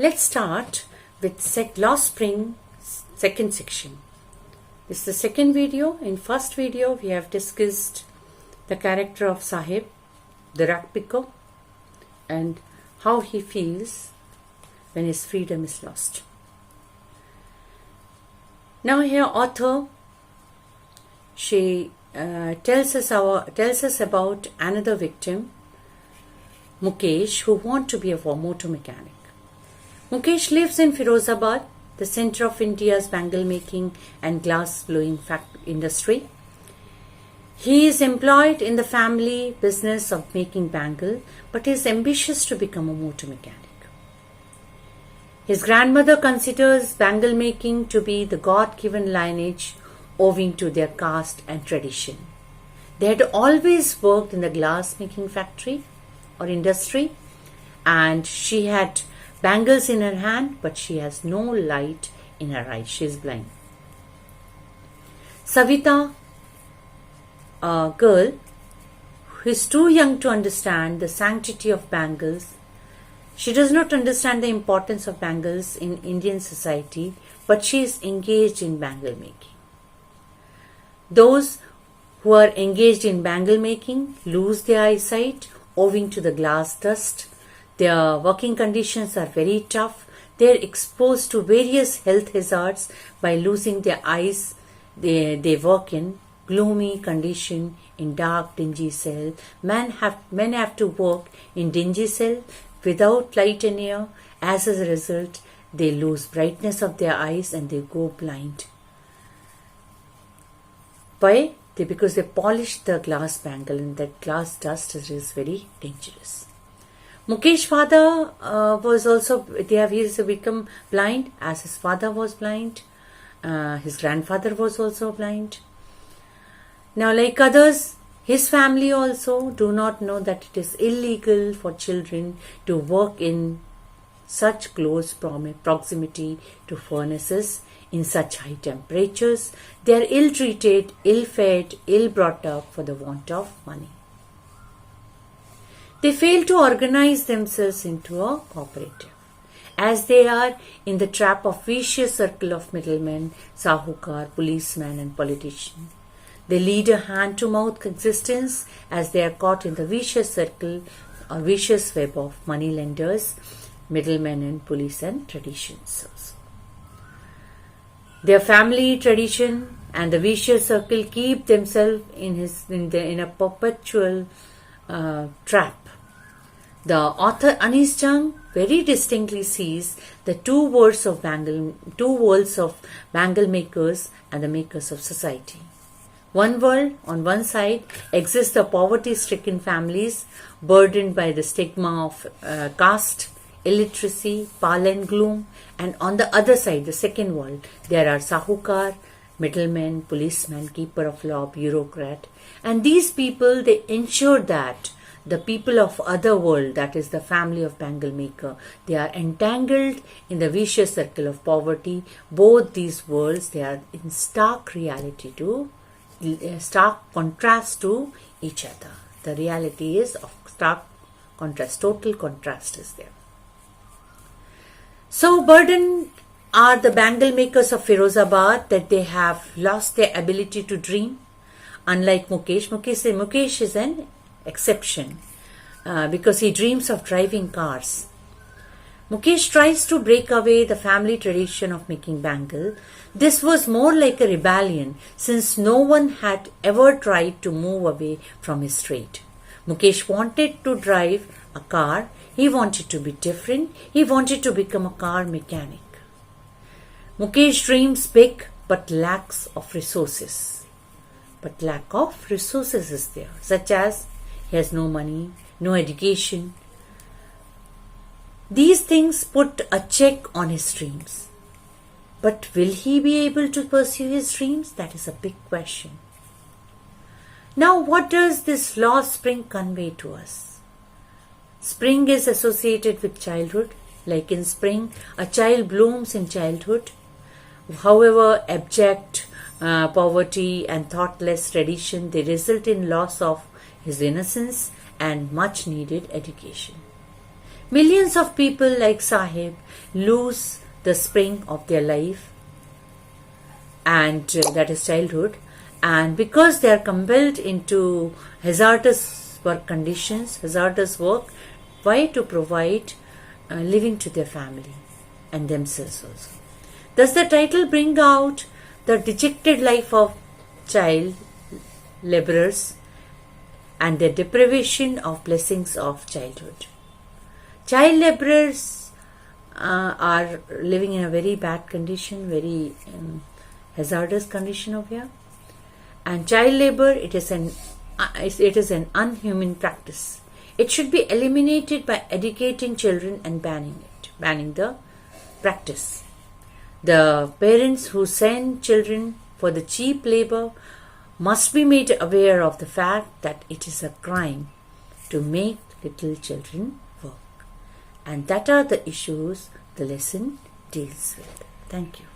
Let's start with Lost Spring second section. This is the second video. In first video, we have discussed the character of Sahib, the rag picker, and how he feels when his freedom is lost. Now here author, she tells us about another victim, Mukesh, who wants to be a motor mechanic. Mukesh lives in Firozabad, the center of India's bangle making and glass blowing industry. He is employed in the family business of making bangle, but is ambitious to become a motor mechanic. His grandmother considers bangle making to be the God-given lineage owing to their caste and tradition. They had always worked in the glass making factory or industry, and she had bangles in her hand, but she has no light in her eyes. She is blind. Savita, a girl who is too young to understand the sanctity of bangles. She does not understand the importance of bangles in Indian society, but she is engaged in bangle making. Those who are engaged in bangle making lose their eyesight owing to the glass dust. Their working conditions are very tough. They are exposed to various health hazards by losing their eyes. They work in gloomy condition in dark, dingy cell. Men have to work in dingy cell without light and air. As a result, they lose brightness of their eyes and they go blind. Why? Because they polish the glass bangle, and that glass dust is very dangerous. Mukesh's father he has become blind as his father was blind. His grandfather was also blind. Now, like others, his family also do not know that it is illegal for children to work in such close proximity to furnaces in such high temperatures. They are ill-treated, ill-fed, ill-brought up for the want of money. They fail to organize themselves into a cooperative, as they are in the trap of vicious circle of middlemen, sahukar, policemen and politicians. They lead a hand-to-mouth existence as they are caught in the vicious circle or vicious web of moneylenders, middlemen and police and traditions. Their family tradition and the vicious circle keep themselves in a perpetual trap. The author Anis Jung very distinctly sees the two worlds of bangle makers and the makers of society. One world, on one side, exists the poverty-stricken families burdened by the stigma of caste, illiteracy, pall and gloom, and on the other side, the second world, there are sahukar, middlemen, policemen, keeper of law, bureaucrat, and these people, they ensure that the people of other world, that is the family of bangle maker, they are entangled in the vicious circle of poverty. Both these worlds, they are in stark contrast to each other. The reality is of stark contrast, total contrast is there. So burdened are the bangle makers of Firozabad that they have lost their ability to dream. Unlike Mukesh, Mukesh is an exception because he dreams of driving cars. Mukesh tries to break away the family tradition of making bangle. This was more like a rebellion since no one had ever tried to move away from his trade. Mukesh wanted to drive a car. He wanted to be different. He wanted to become a car mechanic. Mukesh dreams big but lacks of resources. But lack of resources is there, such as he has no money, no education. These things put a check on his dreams. But will he be able to pursue his dreams? That is a big question. Now, what does this lost spring convey to us? Spring is associated with childhood. Like in spring, a child blooms in childhood. However, abject poverty and thoughtless tradition, they result in loss of his innocence and much needed education. Millions of people like Sahib lose the spring of their life, and that is childhood, and because they are compelled into hazardous work conditions, hazardous work, why? To provide living to their family and themselves also. Does the title bring out the dejected life of child laborers and the deprivation of blessings of childhood? Child laborers are living in a very bad condition, very hazardous condition over here. And child labor, it is an unhuman practice. It should be eliminated by educating children and banning the practice. The parents who send children for the cheap labor must be made aware of the fact that it is a crime to make little children work. And that are the issues the lesson deals with. Thank you.